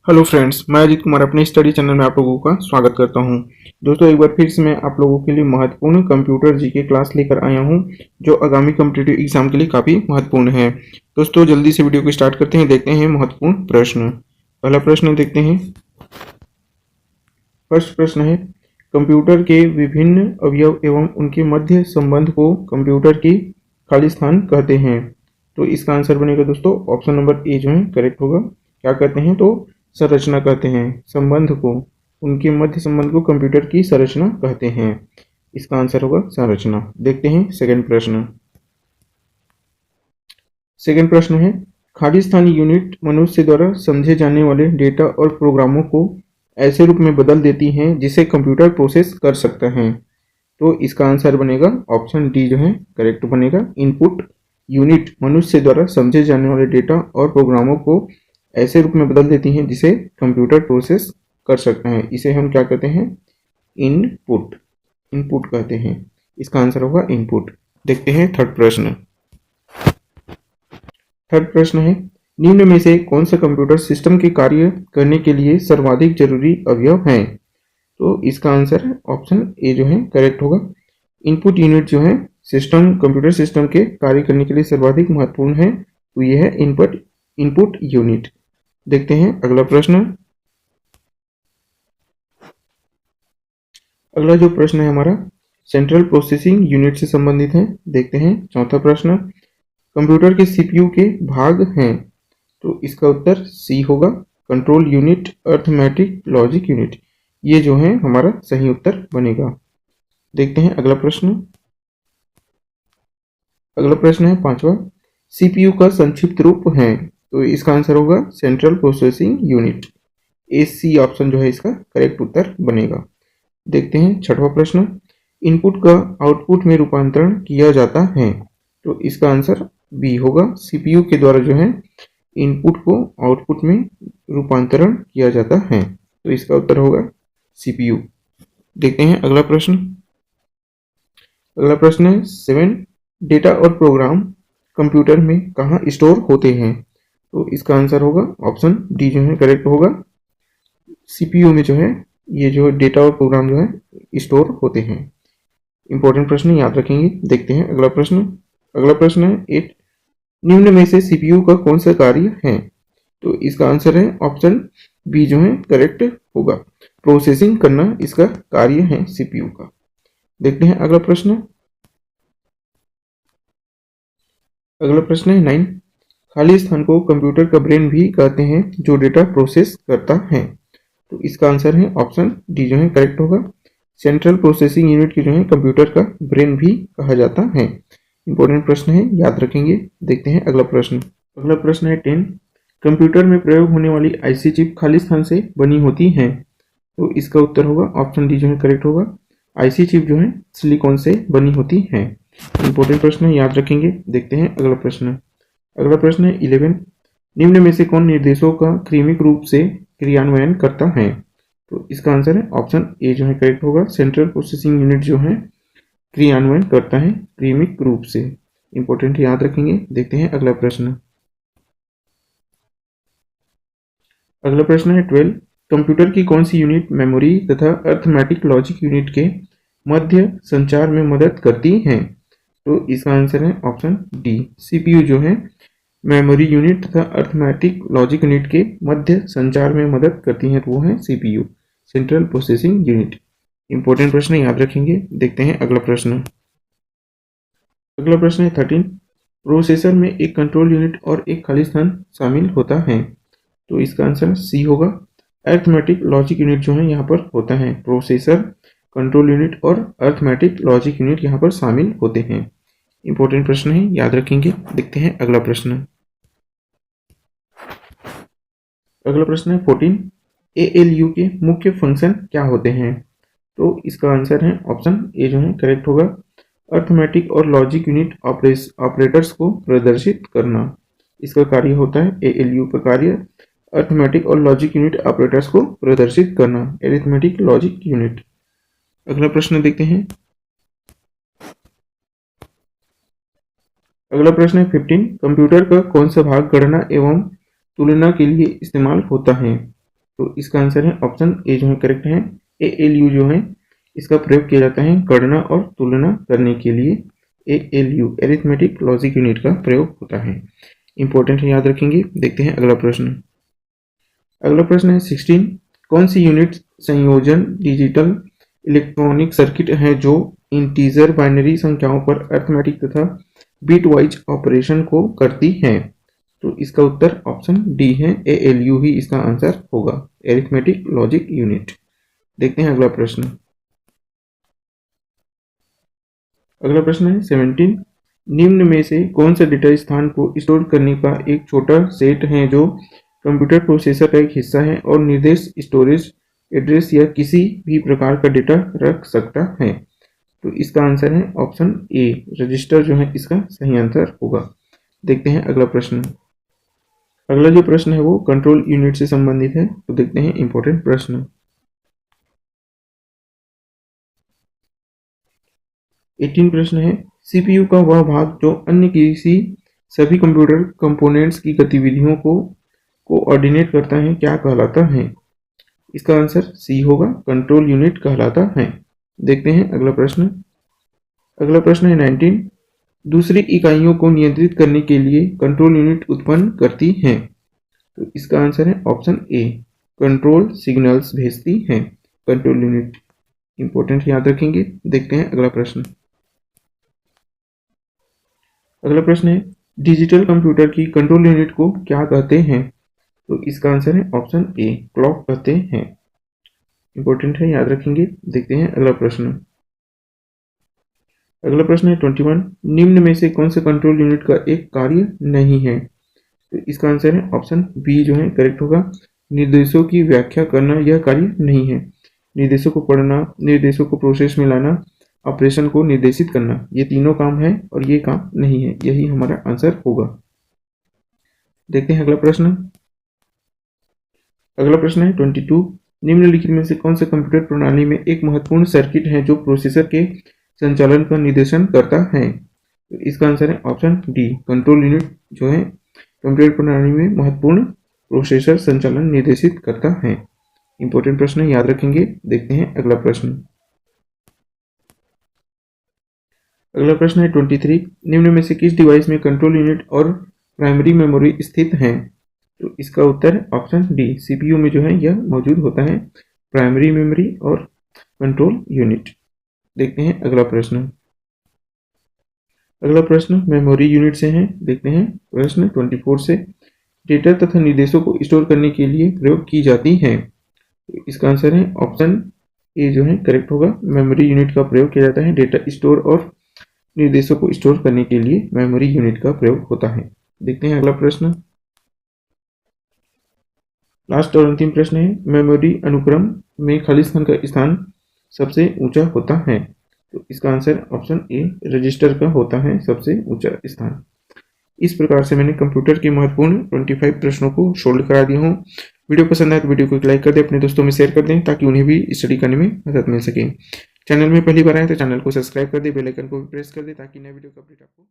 Hello friends, मैं अजीत कुमार अपने study channel में आप लोगों का स्वागत करता हूं। दोस्तों, एक बार फिर से मैं आप लोगों के लिए महत्वपूर्ण कंप्यूटर जीके क्लास लेकर आया हूं, जो आगामी कॉम्पिटिटिव एग्जाम के लिए काफ़ी महत्वपूर्ण है। दोस्तों, जल्दी से वीडियो को स्टार्ट करते हैं। देखते हैं महत्वपूर्ण प्रश्न। पहला प्रश्न देखते हैं। फर्स्ट प्रश्न है, कंप्यूटर के विभिन्न अवयव एवं उनके मध्य संबंध को कंप्यूटर की खाली स्थान कहते हैं। तो इसका आंसर बनेगा दोस्तों ऑप्शन नंबर ए जो है करेक्ट होगा। क्या कहते हैं? तो संरचना कहते हैं। संबंध को, उनके मध्य संबंध को कंप्यूटर की संरचना कहते हैं। इसका आंसर होगा संरचना। देखते हैं सेकंड प्रश्न। सेकंड प्रश्न है, खाली स्थान यूनिट मनुष्य द्वारा समझे जाने वाले डेटा और प्रोग्रामों को ऐसे रूप में बदल देती हैं जिसे कंप्यूटर प्रोसेस कर सकता है। तो इसका आंसर बनेगा ऑप्शन डी जो है करेक्ट बनेगा। इनपुट यूनिट मनुष्य द्वारा समझे जाने वाले डेटा और प्रोग्रामों को ऐसे रूप में बदल देती हैं जिसे कंप्यूटर प्रोसेस कर सकता है। इसे हम क्या कहते हैं? इनपुट। इनपुट कहते हैं। इसका आंसर होगा इनपुट। देखते हैं थर्ड प्रश्न। थर्ड प्रश्न है, निम्न में से कौन सा कंप्यूटर सिस्टम के कार्य करने के लिए सर्वाधिक जरूरी अवयव है? तो इसका आंसर ऑप्शन ए जो है करेक्ट होगा। इनपुट यूनिट जो है सिस्टम, कंप्यूटर सिस्टम के कार्य करने के लिए सर्वाधिक महत्वपूर्ण है, तो यह है इनपुट यूनिट। देखते हैं अगला प्रश्न। अगला जो प्रश्न है हमारा सेंट्रल प्रोसेसिंग यूनिट से संबंधित है। देखते हैं चौथा प्रश्न। कंप्यूटर के सीपीयू के भाग हैं, तो इसका उत्तर सी होगा। Control unit, arithmetic, logic unit, ये जो है हमारा सही उत्तर बनेगा। देखते हैं अगला प्रश्न। अगला प्रश्न है पांचवा, सीपीयू का संक्षिप्त रूप है, तो इसका आंसर होगा सेंट्रल प्रोसेसिंग यूनिट। ए सी ऑप्शन जो है इसका करेक्ट उत्तर बनेगा। देखते हैं छठवां प्रश्न। इनपुट का आउटपुट में रूपांतरण किया जाता है, तो इसका आंसर बी होगा। सीपीयू के द्वारा जो है इनपुट को आउटपुट में रूपांतरण किया जाता है, तो इसका उत्तर होगा सीपीयू। देखते हैं अगला प्रश्न। अगला प्रश्न है 7, डेटा और प्रोग्राम कंप्यूटर में कहाँ स्टोर होते हैं? तो इसका आंसर होगा ऑप्शन डी जो है करेक्ट होगा। सीपीयू में जो है ये जो डेटा और प्रोग्राम जो है स्टोर होते हैं। इंपॉर्टेंट प्रश्न याद रखेंगे। देखते हैं अगला प्रश्न। अगला प्रश्न है 8, निम्न में से सीपीयू का कौन सा कार्य है? तो इसका आंसर है ऑप्शन बी जो है करेक्ट होगा। प्रोसेसिंग करना इसका कार्य है सीपीयू का। देखते हैं अगला प्रश्न। अगला प्रश्न है 9, खाली स्थान को कंप्यूटर का ब्रेन भी कहते हैं जो डेटा प्रोसेस करता है, तो इसका आंसर है ऑप्शन डी जो है करेक्ट होगा। सेंट्रल प्रोसेसिंग यूनिट की जो है कंप्यूटर का ब्रेन भी कहा जाता है। इंपॉर्टेंट प्रश्न है याद रखेंगे। देखते हैं अगला प्रश्न। अगला प्रश्न है 10, कंप्यूटर में प्रयोग होने वाली आईसी चिप खाली स्थान से बनी होती है, तो इसका उत्तर होगा ऑप्शन डी जो है करेक्ट होगा। आईसी चिप जो है सिलिकॉन से बनी होती है। इंपॉर्टेंट प्रश्न है याद रखेंगे। देखते हैं अगला प्रश्न। अगला प्रश्न है 11, निम्न में से कौन निर्देशों का क्रमिक रूप से क्रियान्वयन करता है? तो इसका आंसर है ऑप्शन ए जो है करेक्ट होगा। सेंट्रल प्रोसेसिंग यूनिट जो है क्रियान्वयन करता है क्रमिक रूप से। इंपॉर्टेंट याद रखेंगे। देखते हैं अगला प्रश्न। अगला प्रश्न है 12, कंप्यूटर की कौन सी यूनिट मेमोरी तथा अर्थमेटिक लॉजिक यूनिट के मध्य संचार में मदद करती है? तो इसका आंसर है ऑप्शन डी। सीपीयू जो है मेमोरी यूनिट तथा अर्थमेटिक लॉजिक यूनिट के मध्य संचार में मदद करती है, तो वो है CPU, central processing unit. Important प्रश्न याद रखेंगे। देखते हैं अगला प्रश्न। अगला प्रश्न है 13, प्रोसेसर में एक कंट्रोल यूनिट और एक खाली स्थान शामिल होता है, तो इसका आंसर सी होगा। अर्थमेटिक लॉजिक यूनिट जो है यहाँ पर होता है। प्रोसेसर, कंट्रोल यूनिट और अर्थमेटिक लॉजिक यूनिट यहाँ पर शामिल होते हैं। इंपॉर्टेंट प्रश्न है याद रखेंगे। देखते हैं अगला प्रश्न। अगला प्रश्न है 14, एएलयू के मुख्य फंक्शन क्या होते हैं? तो इसका आंसर है ऑप्शन ए जो है करेक्ट होगा। अर्थमेटिक और लॉजिक यूनिट ऑपरेटर्स को प्रदर्शित करना, इसका कार्य होता है। एएलयू का कार्य अर्थमेटिक और लॉजिक यूनिट ऑपरेटर्स को प्रदर्शित करना, एरिथमेटिक लॉजिक यूनिट। अगला प्रश्न देखते हैं। अगला प्रश्न है 15, कंप्यूटर का कौन सा भाग गणना एवं तुलना के लिए इस्तेमाल होता है? तो इसका आंसर है ऑप्शन ए जो है करेक्ट है। ALU जो है इसका प्रयोग किया जाता है गणना और तुलना करने के लिए। ALU एरिथमेटिक लॉजिक यूनिट का प्रयोग होता है। इंपॉर्टेंट है, याद रखेंगे। देखते हैं अगला प्रश्न। अगला प्रश्न है 16। कौन सी यूनिट संयोजन डिजिटल इलेक्ट्रॉनिक सर्किट है जो इंटीजर बाइनरी संख्याओं पर अर्थमेटिक तथा बिट वाइज ऑपरेशन को करती है? तो इसका उत्तर ऑप्शन डी है, ALU ही इसका आंसर होगा, एरिथमेटिक लॉजिक यूनिट। देखते हैं अगला प्रश्न। अगला प्रश्न है 17। निम्न में से कौन सा डेटा स्थान को स्टोर करने का एक छोटा सेट है जो कंप्यूटर प्रोसेसर का एक हिस्सा है और निर्देश स्टोरेज एड्रेस या किसी भी प्रकार का डेटा रख सकता है? तो इसका आंसर है ऑप्शन ए, रजिस्टर जो है इसका सही आंसर होगा। देखते हैं अगला प्रश्न। अगला जो प्रश्न है वो कंट्रोल यूनिट से संबंधित है, तो देखते हैं इंपॉर्टेंट प्रश्न। 18 प्रश्न है CPU का वह भाग जो अन्य किसी सभी कंप्यूटर कंपोनेंट्स की गतिविधियों को कोऑर्डिनेट करता है क्या कहलाता है? इसका आंसर सी होगा, कंट्रोल यूनिट कहलाता है। देखते हैं अगला प्रश्न। अगला प्रश्न है 19। दूसरी इकाइयों को नियंत्रित करने के लिए कंट्रोल यूनिट उत्पन्न करती हैं? तो इसका आंसर है ऑप्शन ए, कंट्रोल सिग्नल्स भेजती हैं कंट्रोल यूनिट। इंपॉर्टेंट याद रखेंगे। देखते हैं अगला प्रश्न। अगला प्रश्न है डिजिटल कंप्यूटर की कंट्रोल यूनिट को क्या कहते हैं? तो इसका आंसर है ऑप्शन ए, क्लॉक कहते हैं। इंपॉर्टेंट है, याद रखेंगे। देखते हैं अगला प्रश्न। अगला प्रश्न है 21। निम्न में से कौन से कंट्रोल यूनिट का एक कार्य नहीं है? तो इसका आंसर है ऑप्शन बी जो है करेक्ट होगा, निर्देशों की व्याख्या करना यह कार्य नहीं है। निर्देशों को पढ़ना, निर्देशों को प्रोसेस में लाना, ऑपरेशन को निर्देशित करना, ये तीनों काम है और ये काम नहीं है, यही हमारा आंसर होगा। देखते हैं अगला प्रश्न। अगला प्रश्न है 22। निम्नलिखित में से कौन से कंप्यूटर प्रणाली में एक महत्वपूर्ण सर्किट है जो प्रोसेसर के संचालन का निर्देशन करता है? तो इसका आंसर है ऑप्शन डी, कंट्रोल यूनिट जो है कंप्यूटर प्रणाली में महत्वपूर्ण प्रोसेसर संचालन निर्देशित करता है। इंपॉर्टेंट प्रश्न है, याद रखेंगे। देखते हैं अगला प्रश्न। अगला प्रश्न है 23। निम्न में से किस डिवाइस में कंट्रोल यूनिट और प्राइमरी मेमोरी स्थित हैं? तो इसका उत्तर ऑप्शन डी, CPU में जो है यह मौजूद होता है, प्राइमरी मेमोरी और कंट्रोल यूनिट। देखते हैं अगला प्रश्न। अगला प्रश्न मेमोरी यूनिट से है। देखते हैं प्रश्न 24 से। डेटा तथा निर्देशों को स्टोर करने के लिए प्रयोग की जाती है? तो इसका आंसर है ऑप्शन ए जो है करेक्ट होगा, मेमोरी यूनिट का प्रयोग किया जाता है डेटा स्टोर और निर्देशों को स्टोर करने के लिए मेमोरी यूनिट का प्रयोग होता है। देखते हैं अगला प्रश्न। लास्ट और अंतिम प्रश्न है मेमोरी अनुक्रम में खाली स्थान का स्थान सबसे ऊंचा होता है? तो इसका आंसर ऑप्शन ए, रजिस्टर का होता है सबसे ऊंचा स्थान। इस प्रकार से मैंने कंप्यूटर के महत्वपूर्ण 25 प्रश्नों को सोल्व करा दिया हूँ। वीडियो पसंद आए तो वीडियो को लाइक कर दें, अपने दोस्तों में शेयर कर दें ताकि उन्हें भी स्टडी करने में मदद मिल सके। चैनल में पहली बार आए तो चैनल को सब्सक्राइब कर दें, बेल आइकन को भी प्रेस कर दें ताकि नए वीडियो का अपडेट आपको